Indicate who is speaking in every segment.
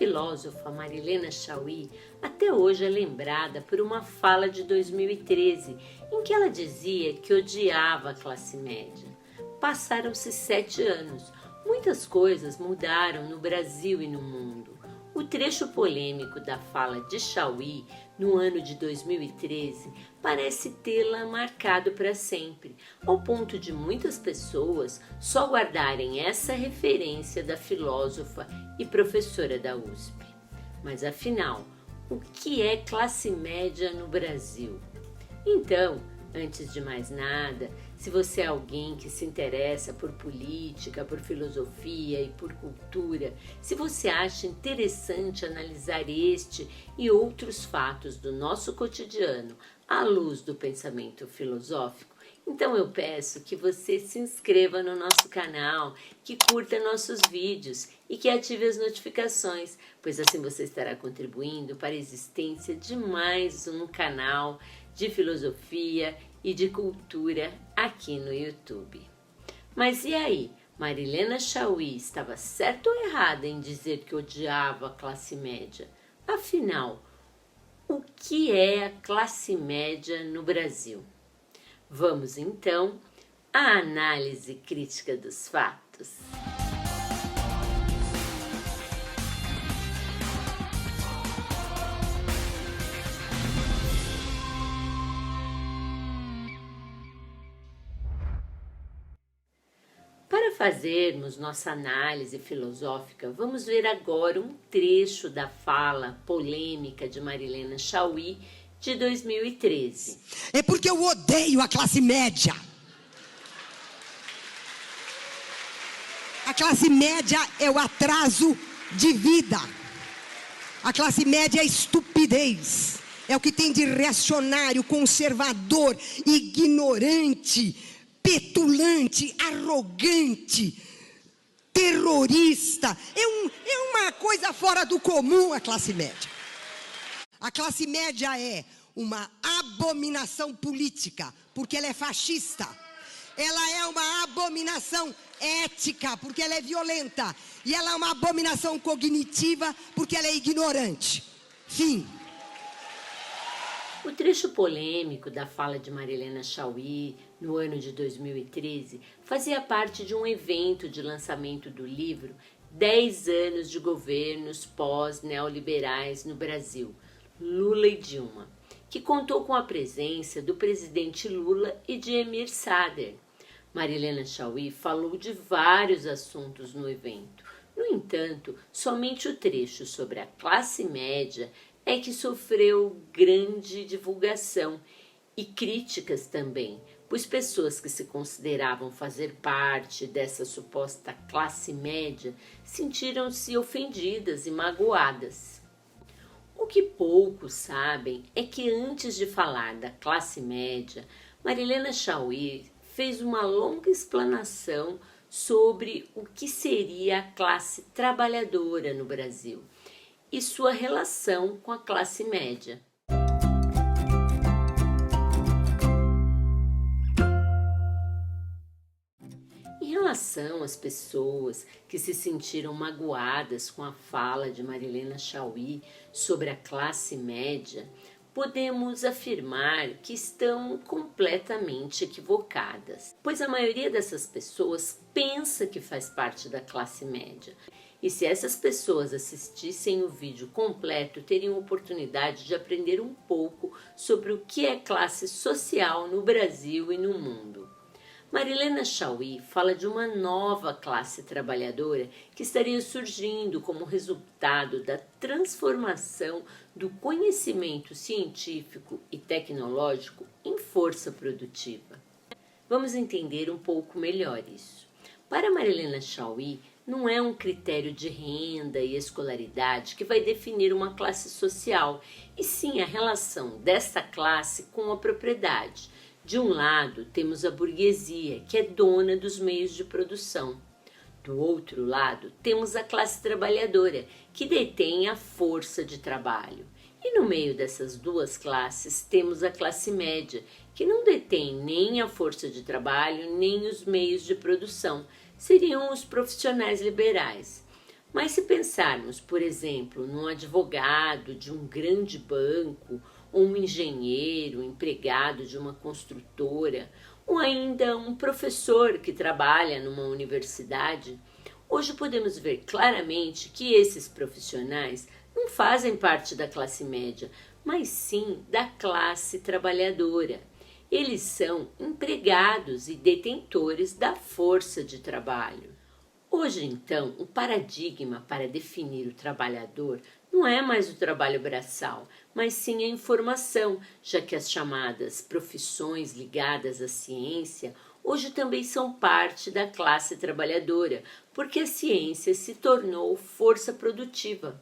Speaker 1: filósofa Marilena Chaui até hoje é lembrada por uma fala de 2013, em que ela dizia que odiava a classe média. Passaram-se 7 anos, muitas coisas mudaram no Brasil e no mundo. O trecho polêmico da fala de Chaui, no ano de 2013, parece tê-la marcado para sempre, ao ponto de muitas pessoas só guardarem essa referência da filósofa e professora da USP. Mas afinal, o que é classe média no Brasil? Então, antes de mais nada, se você é alguém que se interessa por política, por filosofia e por cultura, se você acha interessante analisar este e outros fatos do nosso cotidiano à luz do pensamento filosófico, então eu peço que você se inscreva no nosso canal, que curta nossos vídeos e que ative as notificações, pois assim você estará contribuindo para a existência de mais um canal de filosofia e de cultura aqui no YouTube. Mas e aí? Marilena Chaui estava certa ou errada em dizer que odiava a classe média? Afinal, o que é a classe média no Brasil? Vamos então à análise crítica dos fatos. Para fazermos nossa análise filosófica, vamos ver agora um trecho da fala polêmica de Marilena Chaui de 2013.
Speaker 2: É porque eu odeio a classe média. A classe média é o atraso de vida. A classe média é a estupidez. É o que tem de reacionário, conservador, ignorante, petulante, arrogante, terrorista. É uma coisa fora do comum a classe média. A classe média é uma abominação política, porque ela é fascista. Ela é uma abominação ética, porque ela é violenta. E ela é uma abominação cognitiva, porque ela é ignorante. Fim.
Speaker 1: O trecho polêmico da fala de Marilena Chaui, no ano de 2013, fazia parte de um evento de lançamento do livro 10 anos de governos pós-neoliberais no Brasil, Lula e Dilma, que contou com a presença do presidente Lula e de Emir Sader. Marilena Chaui falou de vários assuntos no evento. No entanto, somente o trecho sobre a classe média é que sofreu grande divulgação e críticas também, pois pessoas que se consideravam fazer parte dessa suposta classe média sentiram-se ofendidas e magoadas. O que poucos sabem é que antes de falar da classe média, Marilena Chaui fez uma longa explanação sobre o que seria a classe trabalhadora no Brasil e sua relação com a classe média. Em relação às pessoas que se sentiram magoadas com a fala de Marilena Chaui sobre a classe média, podemos afirmar que estão completamente equivocadas, pois a maioria dessas pessoas pensa que faz parte da classe média. E se essas pessoas assistissem o vídeo completo, teriam oportunidade de aprender um pouco sobre o que é classe social no Brasil e no mundo. Marilena Chaui fala de uma nova classe trabalhadora que estaria surgindo como resultado da transformação do conhecimento científico e tecnológico em força produtiva. Vamos entender um pouco melhor isso. Para Marilena Chaui, não é um critério de renda e escolaridade que vai definir uma classe social, e sim a relação desta classe com a propriedade. De um lado, temos a burguesia, que é dona dos meios de produção. Do outro lado, temos a classe trabalhadora, que detém a força de trabalho. E no meio dessas duas classes, temos a classe média, que não detém nem a força de trabalho, nem os meios de produção. Seriam os profissionais liberais. Mas se pensarmos, por exemplo, num advogado de um grande banco, ou um engenheiro, empregado de uma construtora, ou ainda um professor que trabalha numa universidade, hoje podemos ver claramente que esses profissionais não fazem parte da classe média, mas sim da classe trabalhadora. Eles são empregados e detentores da força de trabalho. Hoje, então, o paradigma para definir o trabalhador não é mais o trabalho braçal, mas sim a informação, já que as chamadas profissões ligadas à ciência hoje também são parte da classe trabalhadora, porque a ciência se tornou força produtiva.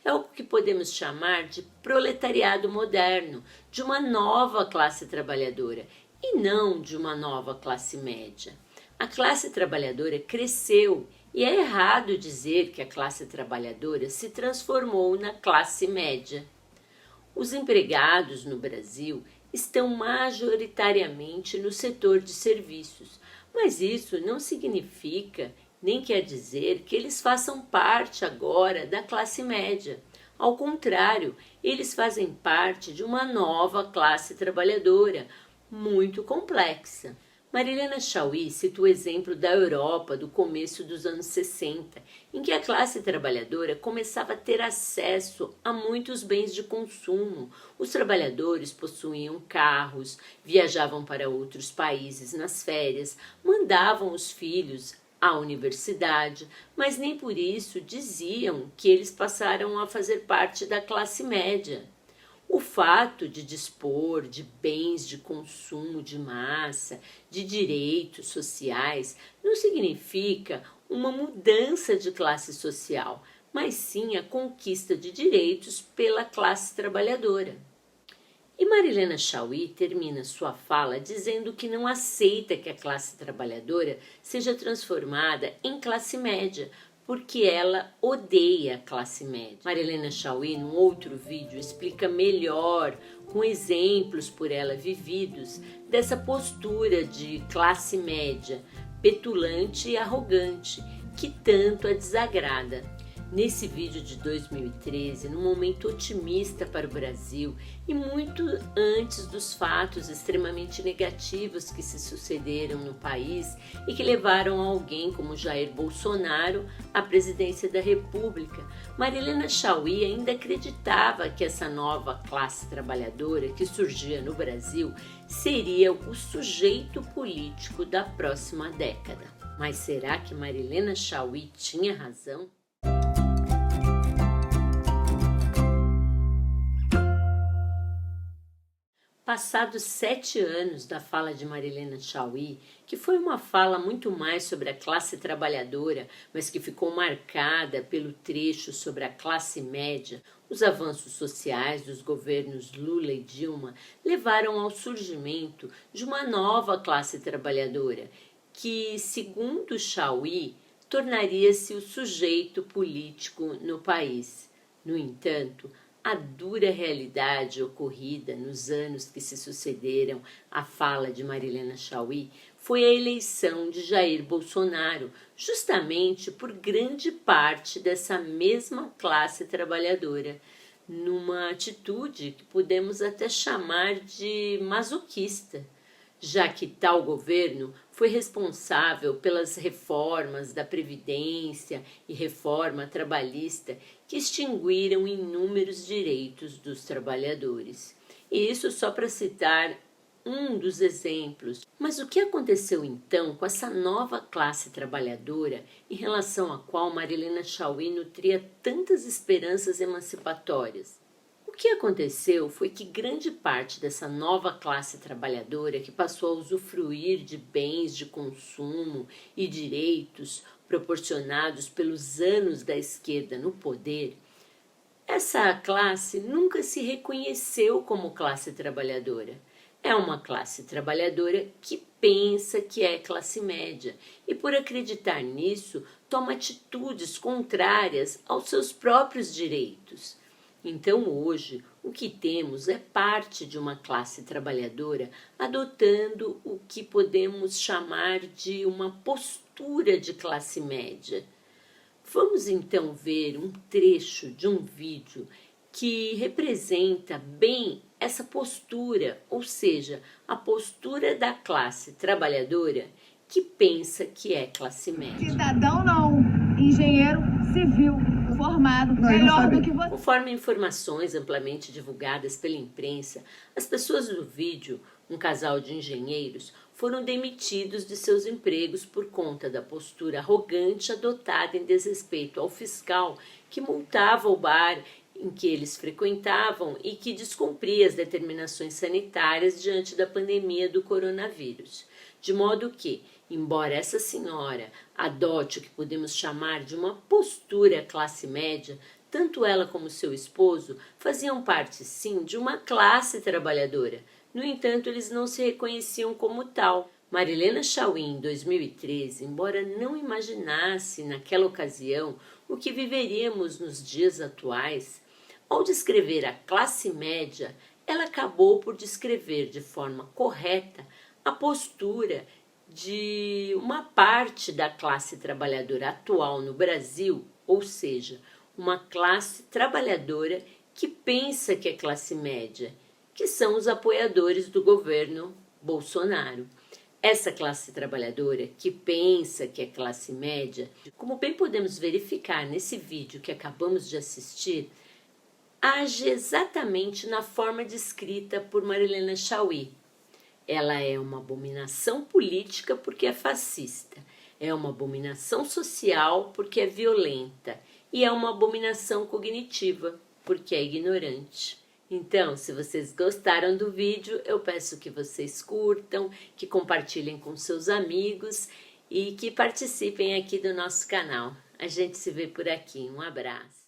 Speaker 1: É o que podemos chamar de proletariado moderno, de uma nova classe trabalhadora e não de uma nova classe média. A classe trabalhadora cresceu e é errado dizer que a classe trabalhadora se transformou na classe média. Os empregados no Brasil estão majoritariamente no setor de serviços, mas isso não significa nem quer dizer que eles façam parte agora da classe média. Ao contrário, eles fazem parte de uma nova classe trabalhadora, muito complexa. Marilena Chaui cita o exemplo da Europa do começo dos anos 60, em que a classe trabalhadora começava a ter acesso a muitos bens de consumo. Os trabalhadores possuíam carros, viajavam para outros países nas férias, mandavam os filhos à universidade, mas nem por isso diziam que eles passaram a fazer parte da classe média. O fato de dispor de bens de consumo de massa, de direitos sociais, não significa uma mudança de classe social, mas sim a conquista de direitos pela classe trabalhadora. E Marilena Chaui termina sua fala dizendo que não aceita que a classe trabalhadora seja transformada em classe média, porque ela odeia a classe média. Marilena Chaui, num outro vídeo, explica melhor, com exemplos por ela vividos, dessa postura de classe média, petulante e arrogante, que tanto a desagrada. Nesse vídeo de 2013, num momento otimista para o Brasil e muito antes dos fatos extremamente negativos que se sucederam no país e que levaram alguém como Jair Bolsonaro à presidência da República, Marilena Chaui ainda acreditava que essa nova classe trabalhadora que surgia no Brasil seria o sujeito político da próxima década. Mas será que Marilena Chaui tinha razão? Passados 7 anos da fala de Marilena Chaui, que foi uma fala muito mais sobre a classe trabalhadora, mas que ficou marcada pelo trecho sobre a classe média, os avanços sociais dos governos Lula e Dilma levaram ao surgimento de uma nova classe trabalhadora, que, segundo Chaui, tornaria-se o sujeito político no país. No entanto, a dura realidade ocorrida nos anos que se sucederam à fala de Marilena Chaui foi a eleição de Jair Bolsonaro, justamente por grande parte dessa mesma classe trabalhadora, numa atitude que podemos até chamar de masoquista, já que tal governo foi responsável pelas reformas da Previdência e reforma trabalhista que extinguiram inúmeros direitos dos trabalhadores. E isso só para citar um dos exemplos. Mas o que aconteceu então com essa nova classe trabalhadora em relação à qual Marilena Chaui nutria tantas esperanças emancipatórias? O que aconteceu foi que grande parte dessa nova classe trabalhadora que passou a usufruir de bens de consumo e direitos proporcionados pelos anos da esquerda no poder, essa classe nunca se reconheceu como classe trabalhadora. É uma classe trabalhadora que pensa que é classe média e, por acreditar nisso, toma atitudes contrárias aos seus próprios direitos. Então, hoje, o que temos é parte de uma classe trabalhadora adotando o que podemos chamar de uma postura de classe média. Vamos então ver um trecho de um vídeo que representa bem essa postura, ou seja, a postura da classe trabalhadora que pensa que é classe média.
Speaker 3: Cidadão não, engenheiro civil formado, melhor do que você.
Speaker 1: Conforme informações amplamente divulgadas pela imprensa, as pessoas do vídeo, um casal de engenheiros, foram demitidos de seus empregos por conta da postura arrogante adotada em desrespeito ao fiscal que multava o bar em que eles frequentavam e que descumpria as determinações sanitárias diante da pandemia do coronavírus. De modo que, embora essa senhora adote o que podemos chamar de uma postura classe média, tanto ela como seu esposo faziam parte sim de uma classe trabalhadora. No entanto, eles não se reconheciam como tal. Marilena Chaui, em 2013, embora não imaginasse naquela ocasião o que viveríamos nos dias atuais, ao descrever a classe média, ela acabou por descrever de forma correta a postura de uma parte da classe trabalhadora atual no Brasil, ou seja, uma classe trabalhadora que pensa que é classe média, que são os apoiadores do governo Bolsonaro. Essa classe trabalhadora que pensa que é classe média, como bem podemos verificar nesse vídeo que acabamos de assistir, age exatamente na forma descrita por Marilena Chaui. Ela é uma abominação política porque é fascista, é uma abominação social porque é violenta e é uma abominação cognitiva porque é ignorante. Então, se vocês gostaram do vídeo, eu peço que vocês curtam, que compartilhem com seus amigos e que participem aqui do nosso canal. A gente se vê por aqui. Um abraço.